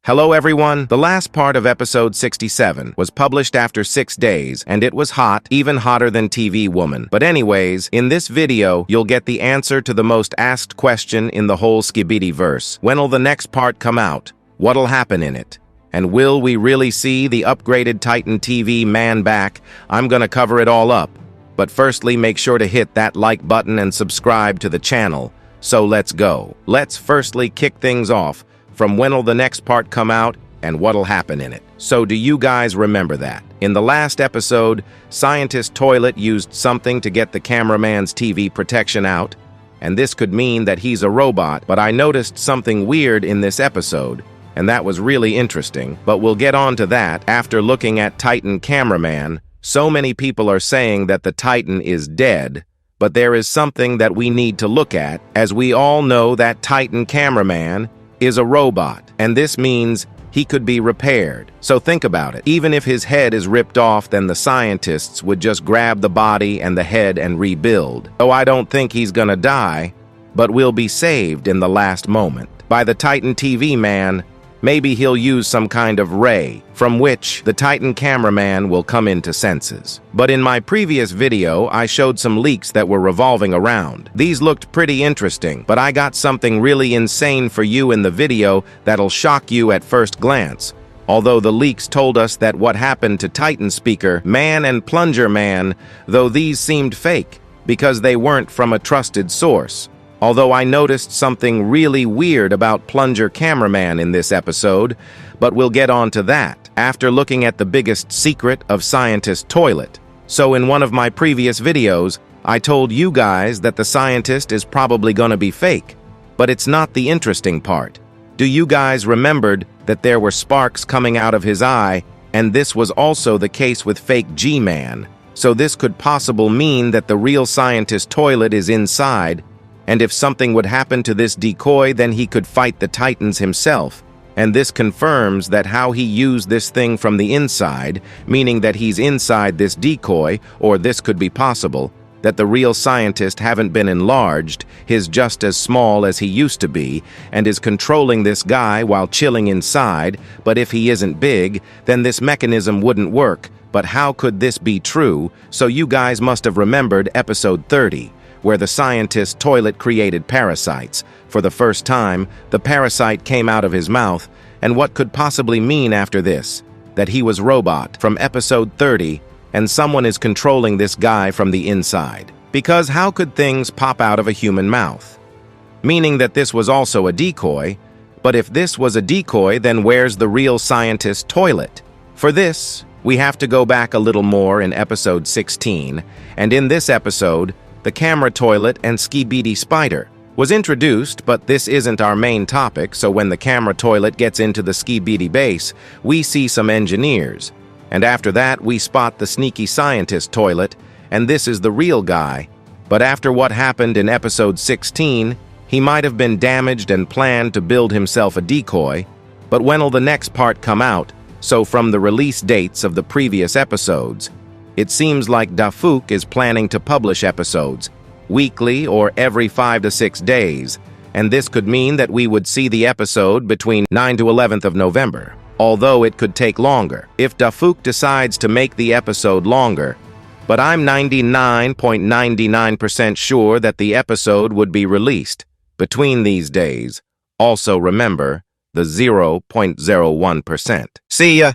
Hello everyone! The last part of episode 67 was published after 6 days, and it was hot, even hotter than TV Woman. But anyways, in this video, you'll get the answer to the most asked question in the whole Skibidi-verse. When'll the next part come out? What'll happen in it? And will we really see the upgraded Titan TV man back? I'm gonna cover it all up. But firstly, make sure to hit that like button and subscribe to the channel. So let's go. Let's firstly kick things off from when'll the next part come out and what'll happen in it. So do you guys remember that? In the last episode, Scientist Toilet used something to get the cameraman's TV protection out, and this could mean that he's a robot, but I noticed something weird in this episode, and that was really interesting, but we'll get on to that after looking at Titan Cameraman. So many people are saying that the Titan is dead, but there is something that we need to look at, as we all know that Titan Cameraman is a robot, and this means he could be repaired. So think about it. Even if his head is ripped off, then the scientists would just grab the body and the head and rebuild. Oh, I don't think he's gonna die, but will be saved in the last moment by the Titan TV man. Maybe he'll use some kind of ray from which the Titan Cameraman will come into senses. But in my previous video, I showed some leaks that were revolving around. These looked pretty interesting, but I got something really insane for you in the video that'll shock you at first glance. Although the leaks told us that what happened to Titan Speaker Man and Plunger Man, though these seemed fake because they weren't from a trusted source. Although I noticed something really weird about Plunger Cameraman in this episode, but we'll get on to that after looking at the biggest secret of Scientist Toilet. So in one of my previous videos, I told you guys that the scientist is probably gonna be fake, but it's not the interesting part. Do you guys remembered that there were sparks coming out of his eye, and this was also the case with fake G-Man? So this could possibly mean that the real Scientist Toilet is inside, and if something would happen to this decoy, then he could fight the Titans himself. And this confirms that how he used this thing from the inside, meaning that he's inside this decoy, or this could be possible, that the real scientist haven't been enlarged, he's just as small as he used to be, and is controlling this guy while chilling inside. But if he isn't big, then this mechanism wouldn't work. But how could this be true? So you guys must have remembered episode 30. Where the Scientist Toilet created parasites. For the first time, the parasite came out of his mouth, and what could possibly mean after this? That he was robot from episode 30, and someone is controlling this guy from the inside. Because how could things pop out of a human mouth? Meaning that this was also a decoy, but if this was a decoy, then where's the real Scientist Toilet? For this, we have to go back a little more in episode 16, and in this episode, the camera toilet and Skibidi Spider was introduced, but this isn't our main topic, so when the camera toilet gets into the Skibidi base, we see some engineers. And after that, we spot the sneaky Scientist Toilet, and this is the real guy. But after what happened in episode 16, he might have been damaged and planned to build himself a decoy. But when'll the next part come out? So from the release dates of the previous episodes, it seems like Dafuk is planning to publish episodes weekly or every 5 to 6 days, and this could mean that we would see the episode between 9 to 11th of November, although it could take longer if Dafuk decides to make the episode longer. But I'm 99.99% sure that the episode would be released between these days. Also remember the 0.01%. See ya!